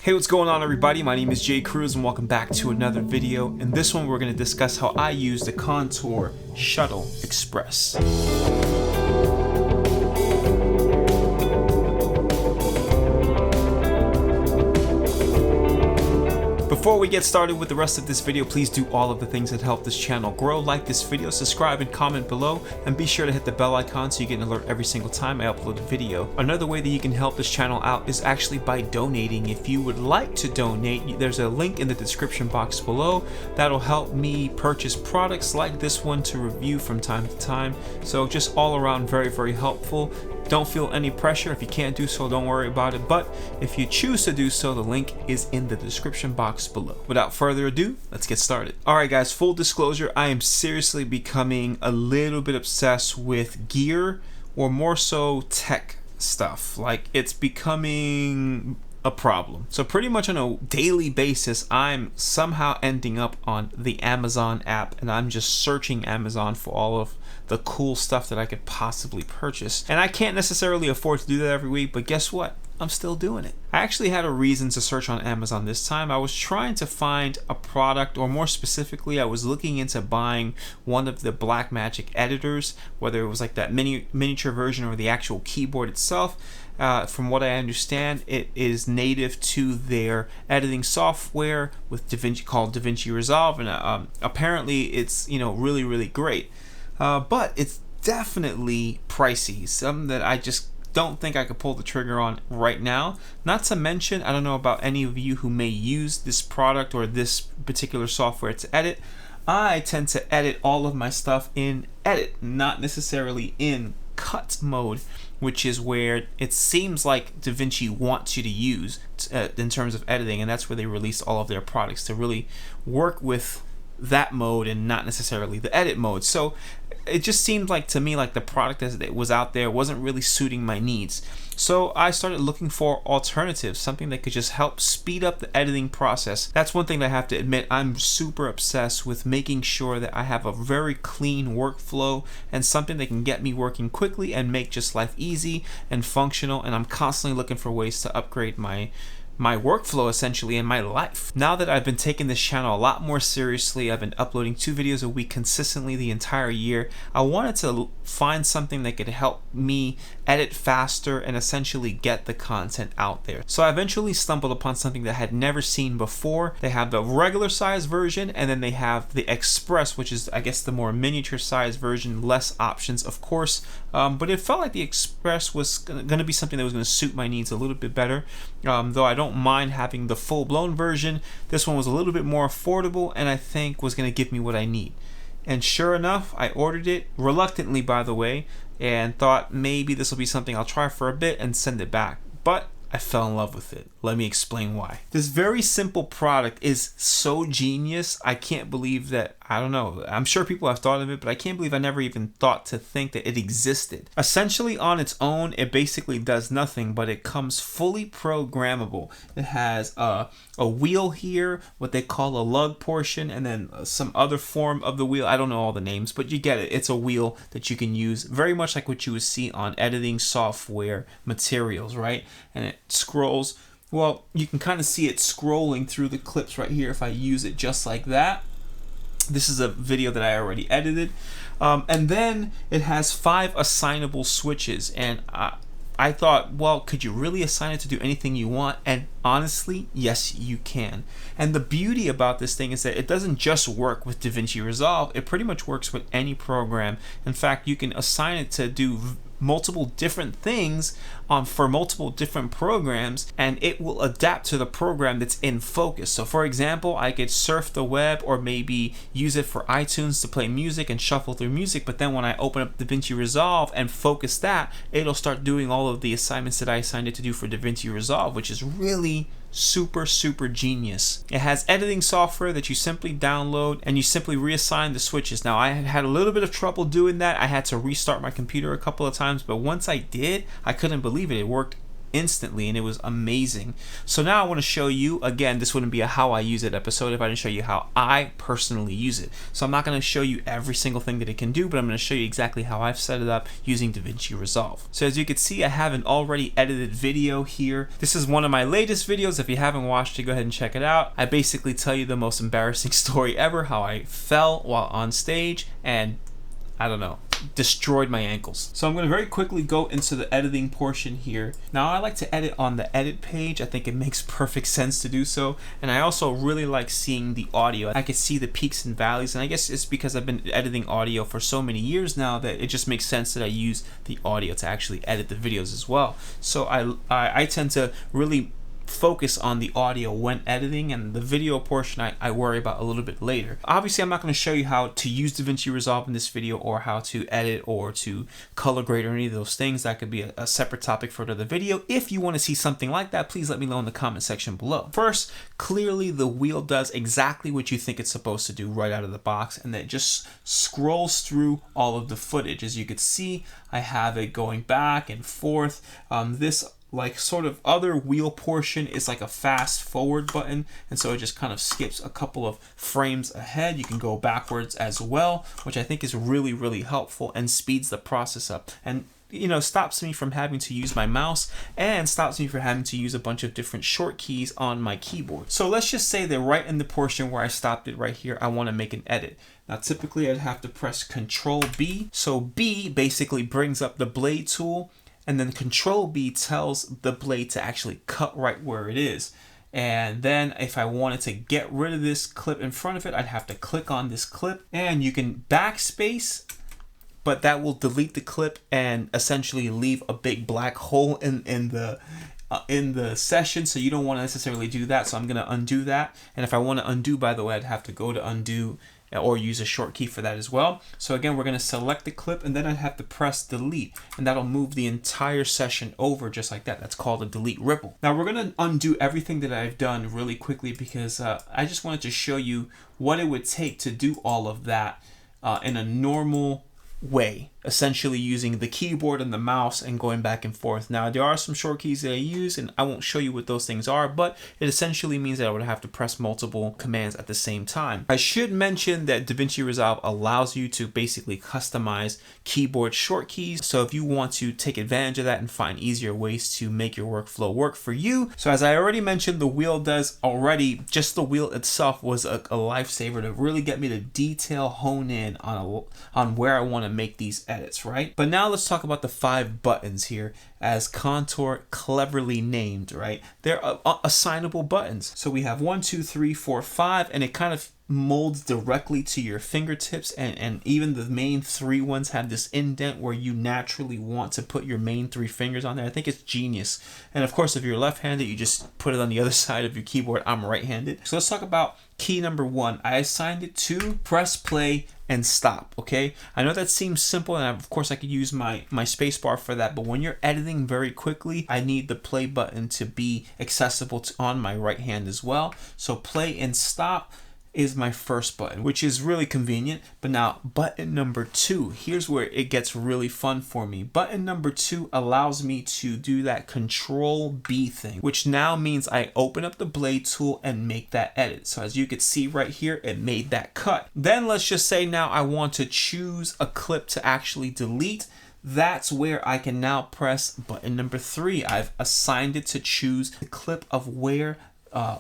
Hey, what's going on everybody? My name is Cruz and welcome back to another video. In this one we're going to discuss how I use the Contour ShuttleXpress. Before we get started with the rest of this video, please do all of the things that help this channel grow. Like this video, subscribe and comment below, and be sure to hit the bell icon so you get an alert every single time I upload a video. Another way that you can help this channel out is actually by donating. If you would like to donate, there's a link in the description box below that'll help me purchase products like this one to review from time to time. So just all around very helpful. Don't feel any pressure. If you can't do so, don't worry about it. But if you choose to do so, the link is in the description box below. Without further ado, let's get started. Alright guys, full disclosure, I am seriously becoming a little bit obsessed with gear, or more so tech stuff. Like, it's becoming a problem. So pretty much on a daily basis, I'm somehow ending up on the Amazon app, and I'm just searching Amazon for all of the cool stuff that I could possibly purchase. And I can't necessarily afford to do that every week, but guess what? I'm still doing it. I actually had a reason to search on Amazon this time. I was trying to find a product, or more specifically, I was looking into buying one of the Blackmagic editors, whether it was like that miniature version or the actual keyboard itself. From what I understand, it is native to their editing software with DaVinci, called DaVinci Resolve, and apparently it's really great. But it's definitely pricey, something that I just don't think I could pull the trigger on right now. Not to mention, I don't know about any of you who may use this product or this particular software to edit. I tend to edit all of my stuff in Edit, not necessarily in Cut mode, which is where it seems like DaVinci wants you to use in terms of editing, and that's where they release all of their products, to really work with that mode and not necessarily the edit mode. So it just seemed like to me like the product as it was out there wasn't really suiting my needs. So I started looking for alternatives, something that could just help speed up the editing process. That's one thing that I have to admit, I'm super obsessed with making sure that I have a very clean workflow and something that can get me working quickly and make just life easy and functional, and I'm constantly looking for ways to upgrade my workflow essentially in my life. Now that I've been taking this channel a lot more seriously, I've been uploading 2 videos a week consistently the entire year, I wanted to find something that could help me edit faster and essentially get the content out there. So I eventually stumbled upon something that I had never seen before. They have the regular size version, and then they have the Express, which is I guess the more miniature size version, less options of course, but it felt like the Express was going to be something that was going to suit my needs a little bit better. Though I don't mind having the full-blown version, this one was a little bit more affordable and I think was going to give me what I need. And sure enough, I ordered it, reluctantly by the way, and thought maybe this will be something I'll try for a bit and send it back. But I fell in love with it. Let me explain why. This very simple product is so genius. I can't believe that, I don't know, I'm sure people have thought of it, but I can't believe I never even thought to think that it existed. Essentially on its own, it basically does nothing, but it comes fully programmable. It has a wheel here, what they call a lug portion, and then some other form of the wheel. I don't know all the names, but you get it. It's a wheel that you can use very much like what you would see on editing software materials, right? And it scrolls. Well, you can kind of see it scrolling through the clips right here if I use it just like that. This is a video that I already edited. And then it has 5 assignable switches, and I thought, well, could you really assign it to do anything you want? And honestly, yes, you can. And the beauty about this thing is that it doesn't just work with DaVinci Resolve. It pretty much works with any program. In fact, you can assign it to do multiple different things for multiple different programs, and it will adapt to the program that's in focus. So for example, I could surf the web or maybe use it for iTunes to play music and shuffle through music, but then when I open up DaVinci Resolve and focus that, it'll start doing all of the assignments that I assigned it to do for DaVinci Resolve, which is really super genius. It has editing software that you simply download and you simply reassign the switches. Now I had a little bit of trouble doing that. I had to restart my computer a couple of times, but once I did, I couldn't believe it. It worked instantly, and it was amazing. So now I want to show you, again, this wouldn't be a how I use it episode if I didn't show you how I personally use it. So I'm not going to show you every single thing that it can do, but I'm going to show you exactly how I've set it up using DaVinci Resolve. So as you can see, I have an already edited video here. This is one of my latest videos. If you haven't watched it, go ahead and check it out. I basically tell you the most embarrassing story ever, how I fell while on stage and, I don't know, destroyed my ankles. So I'm going to very quickly go into the editing portion here. Now I like to edit on the edit page. I think it makes perfect sense to do so, and I also really like seeing the audio. I can see the peaks and valleys, and I guess it's because I've been editing audio for so many years now that it just makes sense that I use the audio to actually edit the videos as well. So I tend to really focus on the audio when editing, and the video portion I worry about a little bit later. Obviously, I'm not going to show you how to use DaVinci Resolve in this video, or how to edit or to color grade or any of those things. That could be a separate topic for another video. If you want to see something like that, please let me know in the comment section below. First, clearly the wheel does exactly what you think it's supposed to do right out of the box, and it just scrolls through all of the footage. As you can see, I have it going back and forth. This like sort of other wheel portion is like a fast forward button, and so it just kind of skips a couple of frames ahead. You can go backwards as well, which I think is really helpful and speeds the process up, and stops me from having to use my mouse and stops me from having to use a bunch of different short keys on my keyboard. So let's just say that right in the portion where I stopped it right here, I want to make an edit. Now typically I'd have to press Control B. So B basically brings up the blade tool, and then Control B tells the blade to actually cut right where it is. And then if I wanted to get rid of this clip in front of it, I'd have to click on this clip, and you can backspace, but that will delete the clip and essentially leave a big black hole in the session. So you don't want to necessarily do that. So I'm going to undo that. And if I want to undo, by the way, I'd have to go to undo or use a short key for that as well. So again, we're going to select the clip, and then I'd have to press delete, and that'll move the entire session over just like that. That's called a delete ripple. Now we're going to undo everything that I've done really quickly, because I just wanted to show you what it would take to do all of that in a normal way, essentially using the keyboard and the mouse and going back and forth. Now there are some short keys that I use, and I won't show you what those things are, but it essentially means that I would have to press multiple commands at the same time. I should mention that DaVinci Resolve allows you to basically customize keyboard short keys, so if you want to take advantage of that and find easier ways to make your workflow work for you. So as I already mentioned, the wheel does already, just the wheel itself was a lifesaver to really get me to detail hone in on where I want to make these edits, right? But now let's talk about the 5 buttons here, as Contour cleverly named, right? They're assignable buttons. So we have 1, 2, 3, 4, 5, and it kind of molds directly to your fingertips, and even the main 3 ones have this indent where you naturally want to put your main 3 fingers on there. I think it's genius. And of course, if you're left-handed, you just put it on the other side of your keyboard. I'm right-handed. So let's talk about key number 1. I assigned it to press play and stop. Okay, I know that seems simple, and of course I could use my space bar for that, but when you're editing very quickly, I need the play button to be accessible on my right hand as well. So play and stop is my first button, which is really convenient. But now button number 2, here's where it gets really fun for me. Button number 2 allows me to do that Control B thing, which now means I open up the blade tool and make that edit. So as you can see right here, it made that cut. Then let's just say now I want to choose a clip to actually delete. That's where I can now press button number 3. I've assigned it to choose the clip of where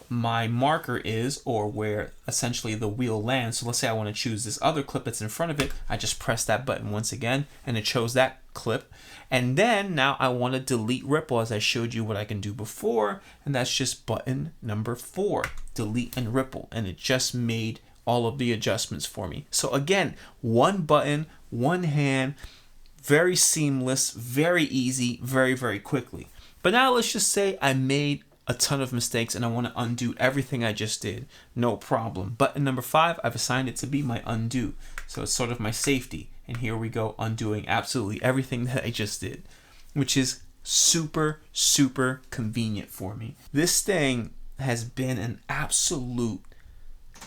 my marker is, or where essentially the wheel lands. So let's say I want to choose this other clip that's in front of it. I just press that button once again, and it chose that clip. And then now I want to delete ripple, as I showed you what I can do before, and that's just button number 4, delete and ripple, and it just made all of the adjustments for me. So again, 1 button, 1 hand, very seamless, very easy, very quickly. But now let's just say I made a ton of mistakes and I want to undo everything I just did. No problem. Button number 5, I've assigned it to be my undo. So it's sort of my safety. And here we go, undoing absolutely everything that I just did, which is super convenient for me. This thing has been an absolute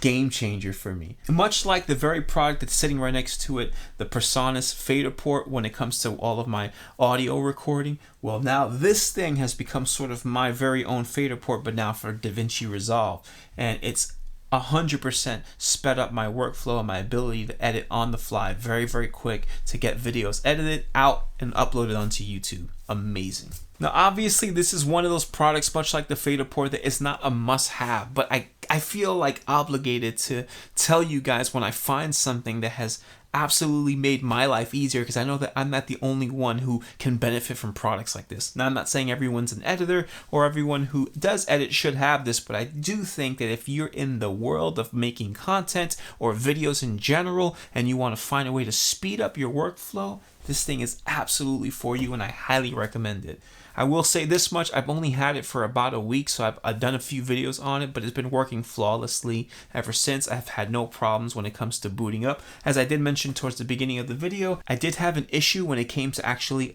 game changer for me. Much like the very product that's sitting right next to it, the PreSonus fader port, when it comes to all of my audio recording, well, now this thing has become sort of my very own fader port, but now for DaVinci Resolve, and it's 100% sped up my workflow and my ability to edit on the fly very, very quick to get videos edited out and uploaded onto YouTube. Amazing. Now, obviously, this is one of those products, much like the fader port, that is not a must-have, but I feel like obligated to tell you guys when I find something that has absolutely made my life easier, because I know that I'm not the only one who can benefit from products like this. Now, I'm not saying everyone's an editor or everyone who does edit should have this, but I do think that if you're in the world of making content or videos in general and you want to find a way to speed up your workflow, this thing is absolutely for you, and I highly recommend it. I will say this much, I've only had it for about a week, so I've done a few videos on it, but it's been working flawlessly ever since. I've had no problems when it comes to booting up. As I did mention towards the beginning of the video, I did have an issue when it came to actually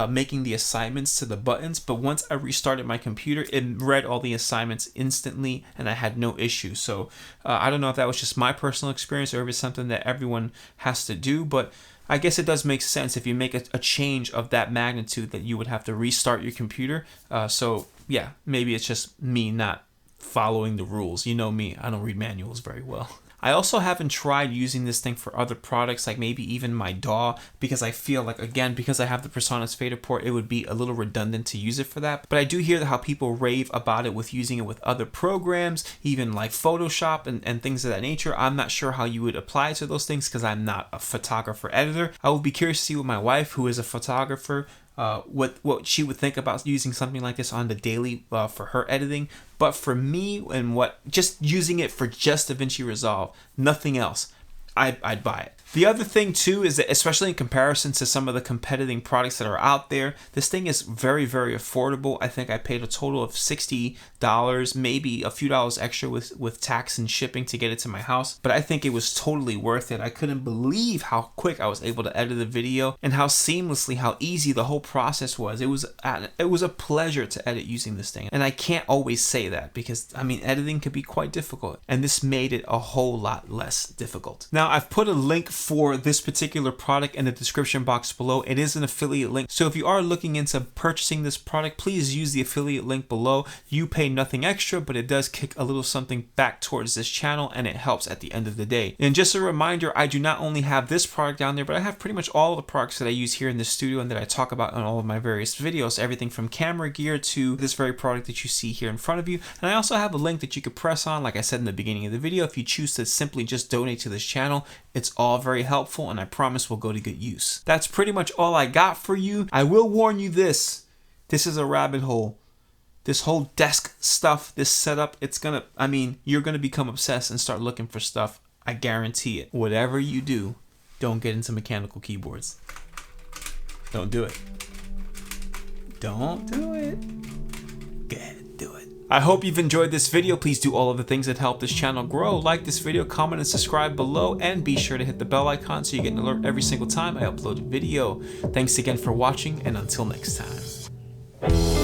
making the assignments to the buttons, but once I restarted my computer, it read all the assignments instantly, and I had no issue. So I don't know if that was just my personal experience or if it's something that everyone has to do, but I guess it does make sense if you make a change of that magnitude that you would have to restart your computer. So yeah, maybe it's just me not following the rules. You know me, I don't read manuals very well. I also haven't tried using this thing for other products, like maybe even my DAW, because I feel like, again, because I have the PreSonus fader port, it would be a little redundant to use it for that. But I do hear how people rave about it with using it with other programs, even like Photoshop and things of that nature. I'm not sure how you would apply to those things because I'm not a photographer editor. I would be curious to see what my wife, who is a photographer, what she would think about using something like this on the daily for her editing. But for me, and just using it for just DaVinci Resolve, nothing else, I'd buy it. The other thing too is that, especially in comparison to some of the competing products that are out there, this thing is very, very affordable. I think I paid a total of $60, maybe a few dollars extra with tax and shipping to get it to my house. But I think it was totally worth it. I couldn't believe how quick I was able to edit the video and how seamlessly, how easy the whole process was. It was a pleasure to edit using this thing. And I can't always say that because, I mean, editing can be quite difficult. And this made it a whole lot less difficult. Now, I've put a link for this particular product in the description box below. It is an affiliate link, so if you are looking into purchasing this product, please use the affiliate link below. You pay nothing extra, but it does kick a little something back towards this channel, and it helps at the end of the day. And just a reminder, I do not only have this product down there, but I have pretty much all the products that I use here in the studio and that I talk about in all of my various videos, everything from camera gear to this very product that you see here in front of you. And I also have a link that you could press on, like I said in the beginning of the video, if you choose to simply just donate to this channel. It's all very helpful, and I promise will go to good use. That's pretty much all I got for you. I will warn you this is a rabbit hole. This whole desk stuff, this setup, you're gonna become obsessed and start looking for stuff. I guarantee it. Whatever you do, don't get into mechanical keyboards. Don't do it. Don't do it. Go ahead, do it. I hope you've enjoyed this video. Please do all of the things that help this channel grow. Like this video, comment, and subscribe below, and be sure to hit the bell icon so you get an alert every single time I upload a video. Thanks again for watching, and until next time.